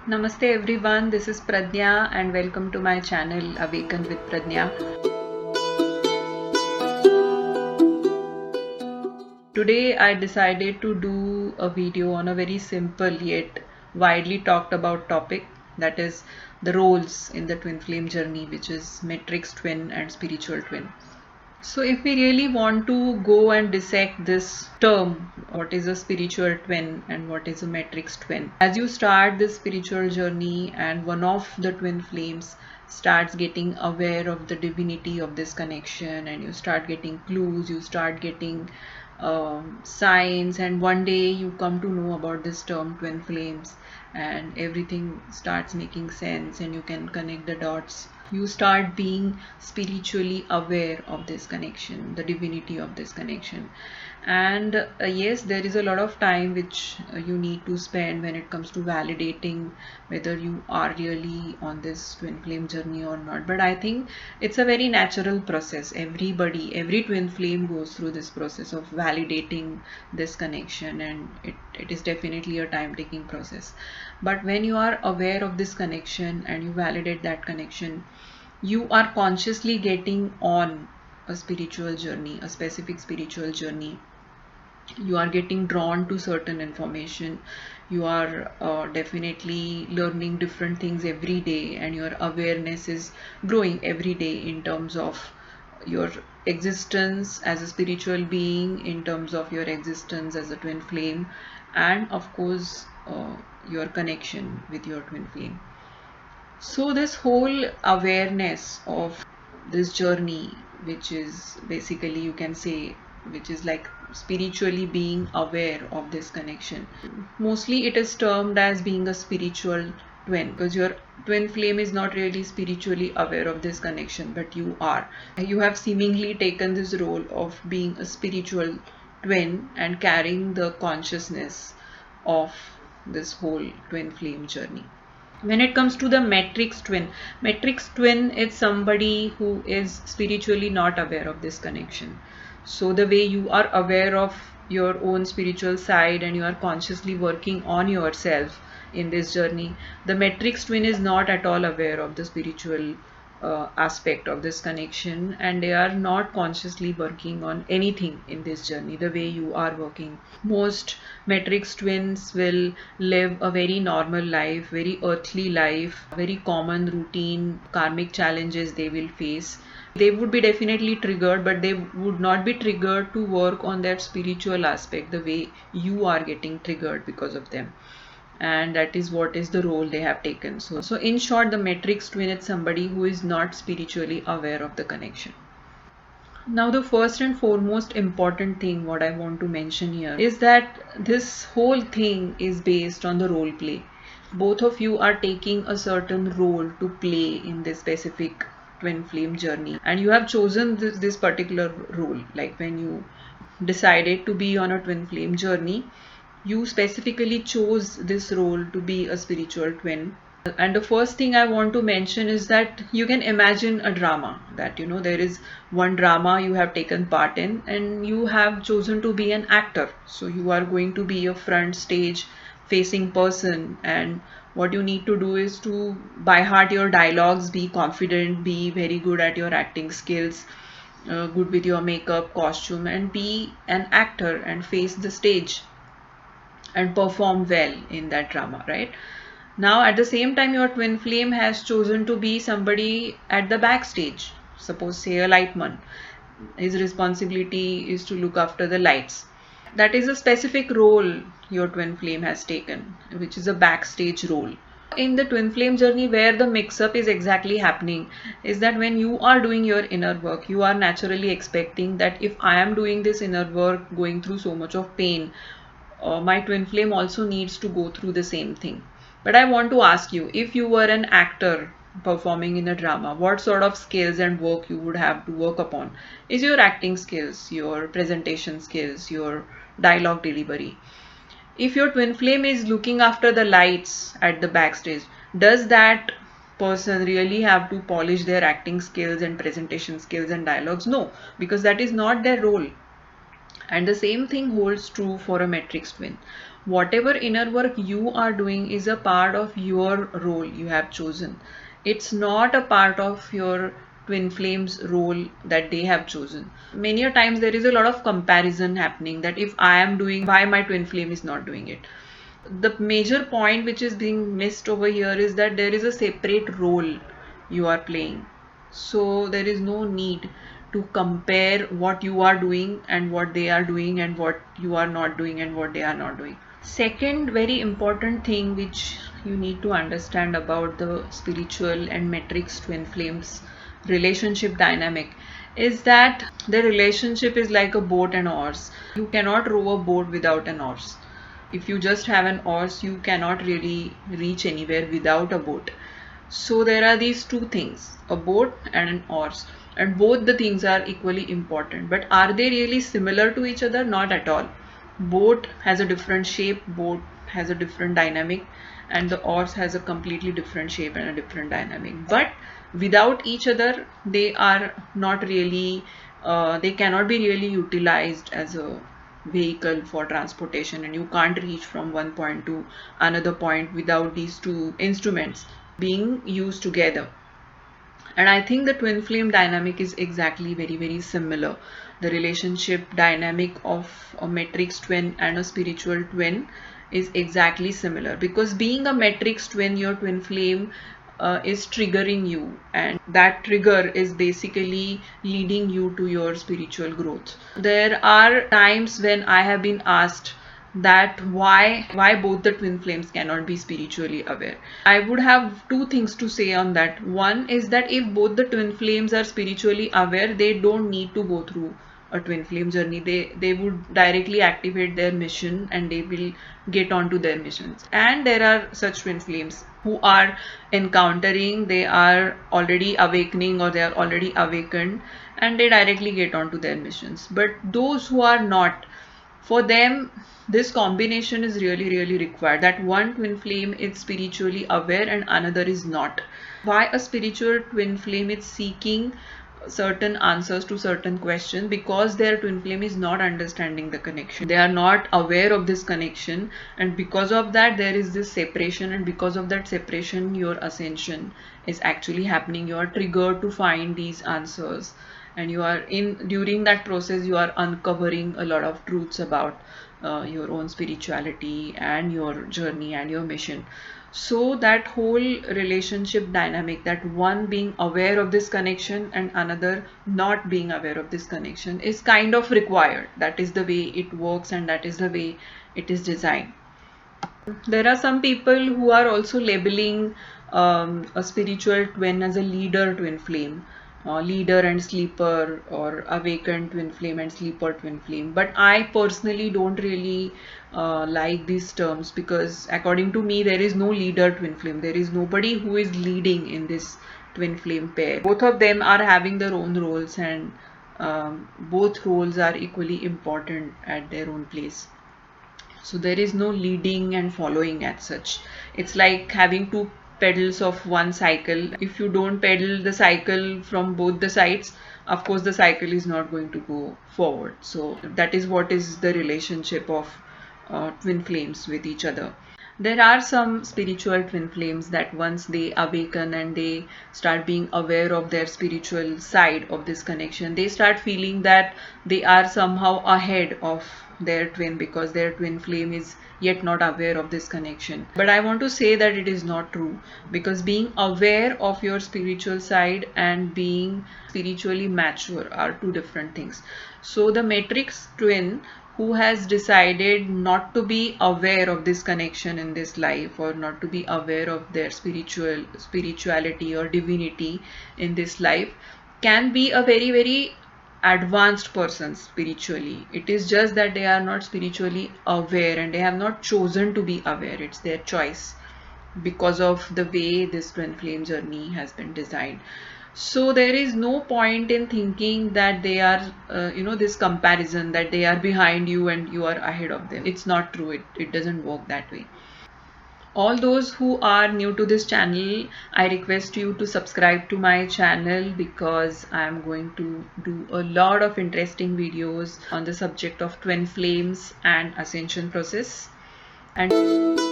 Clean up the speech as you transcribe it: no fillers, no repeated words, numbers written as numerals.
Namaste everyone, this is Pradnya and welcome to my channel Awaken with Pradnya. Today I decided to do a video on a very simple yet widely talked about topic, that is the roles in the twin flame journey, which is matrix twin and spiritual twin. So if we really want to go and dissect this term, what is a spiritual twin and what is a matrix twin? As you start this spiritual journey and one of the twin flames starts getting aware of the divinity of this connection, and you start getting clues, you start getting signs, and one day you come to know about this term twin flames and everything starts making sense and you can connect the dots. You start being spiritually aware of this connection, the divinity of this connection. And yes, there is a lot of time which you need to spend when it comes to validating whether you are really on this twin flame journey or not. But I think it's a very natural process. Every twin flame goes through this process of validating this connection, and it is definitely a time-taking process. But when you are aware of this connection and you validate that connection, you are consciously getting on a spiritual journey, a specific spiritual journey. You are getting drawn to certain information. You are definitely learning different things every day, and your awareness is growing every day in terms of your existence as a spiritual being, in terms of your existence as a twin flame, and of course your connection with your twin flame. So this whole awareness of this journey, which is basically, you can say, which is like spiritually being aware of this connection. Mostly it is termed as being a spiritual twin, because your twin flame is not really spiritually aware of this connection, but you are. You have seemingly taken this role of being a spiritual twin and carrying the consciousness of this whole twin flame journey. When it comes to the matrix twin is somebody who is spiritually not aware of this connection. So the way you are aware of your own spiritual side and you are consciously working on yourself in this journey, the matrix twin is not at all aware of the spiritual aspect of this connection, and they are not consciously working on anything in this journey the way you are working. Most matrix twins will live a very normal life, very earthly life, very common routine karmic challenges they will face. They would be definitely triggered, but they would not be triggered to work on that spiritual aspect the way you are getting triggered because of them. And that is what is the role they have taken. So in short, the matrix twin is somebody who is not spiritually aware of the connection. Now the first and foremost important thing what I want to mention here is that this whole thing is based on the role play. Both of you are taking a certain role to play in this specific twin flame journey, and you have chosen this particular role. Like when you decided to be on a twin flame journey, you specifically chose this role to be a spiritual twin. And the first thing I want to mention is that you can imagine a drama, that there is one drama you have taken part in and you have chosen to be an actor. So you are going to be a front stage facing person, and what you need to do is to by heart your dialogues, be confident, be very good at your acting skills, good with your makeup, costume, and be an actor and face the stage and perform well in that drama, right? Now at the same time, your twin flame has chosen to be somebody at the backstage. Suppose say a lightman. His responsibility is to look after the lights. That is a specific role your twin flame has taken, which is a backstage role. In the twin flame journey, where the mix-up is exactly happening is that when you are doing your inner work, you are naturally expecting that if I am doing this inner work, going through so much of pain, my twin flame also needs to go through the same thing. But I want to ask you, if you were an actor performing in a drama, what sort of skills and work you would have to work upon? Is your acting skills, your presentation skills, your dialogue delivery? If your twin flame is looking after the lights at the backstage, does that person really have to polish their acting skills and presentation skills and dialogues? No, because that is not their role. And the same thing holds true for a matrix twin. Whatever inner work you are doing is a part of your role you have chosen. It's not a part of your twin flames role that they have chosen. Many a times there is a lot of comparison happening, that if I am doing, why my twin flame is not doing it. The major point which is being missed over here is that there is a separate role you are playing. So there is no need to compare what you are doing and what they are doing, and what you are not doing and what they are not doing. Second very important thing which you need to understand about the spiritual and matrix twin flames relationship dynamic is that the relationship is like a boat and oars. You cannot row a boat without an oars. If you just have an oars, you cannot really reach anywhere without a boat. So there are these two things, a boat and an oars, and both the things are equally important. But are they really similar to each other? Not at all. Boat has a different shape, boat has a different dynamic, and the oars has a completely different shape and a different dynamic. But without each other, they are not really, they cannot be really utilized as a vehicle for transportation, and you can't reach from one point to another point without these two instruments being used together. And I think the twin flame dynamic is exactly very similar. The relationship dynamic of a matrix twin and a spiritual twin is exactly similar, because being a matrix twin, your twin flame is triggering you, and that trigger is basically leading you to your spiritual growth. There are times when I have been asked that why both the twin flames cannot be spiritually aware. I would have two things to say on that. One is that if both the twin flames are spiritually aware, they don't need to go through a twin flame journey. They would directly activate their mission and they will get on to their missions. And there are such twin flames who are encountering, they are already awakening or they are already awakened, and they directly get on to their missions. But those who are not, for them this combination is really required, that one twin flame is spiritually aware and another is not. Why a spiritual twin flame is seeking certain answers to certain questions? Because their twin flame is not understanding the connection, they are not aware of this connection, and because of that there is this separation, and because of that separation your ascension is actually happening. You are triggered to find these answers, and you are in, during that process you are uncovering a lot of truths about your own spirituality and your journey and your mission. So that whole relationship dynamic, that one being aware of this connection and another not being aware of this connection, is kind of required. That is the way it works and that is the way it is designed. There are some people who are also labeling a spiritual twin as a leader twin flame, leader and sleeper, or awakened twin flame and sleeper twin flame. But I personally don't really like these terms, because according to me there is no leader twin flame. There is nobody who is leading in this twin flame pair. Both of them are having their own roles, and both roles are equally important at their own place. So there is no leading and following as such. It's like having two pedals of one cycle. If you don't pedal the cycle from both the sides, of course the cycle is not going to go forward. So that is what is the relationship of twin flames with each other. There are some spiritual twin flames that once they awaken and they start being aware of their spiritual side of this connection, they start feeling that they are somehow ahead of their twin, because their twin flame is yet not aware of this connection. But I want to say that it is not true, because being aware of your spiritual side and being spiritually mature are two different things. So the matrix twin who has decided not to be aware of this connection in this life, or not to be aware of their spirituality or divinity in this life, can be a very advanced person spiritually. It is just that they are not spiritually aware and they have not chosen to be aware. It's their choice because of the way this twin flame journey has been designed. So there is no point in thinking that they are, this comparison that they are behind you and you are ahead of them. It's not true. It doesn't work that way. All those who are new to this channel, I request you to subscribe to my channel, because I am going to do a lot of interesting videos on the subject of twin flames and ascension process. And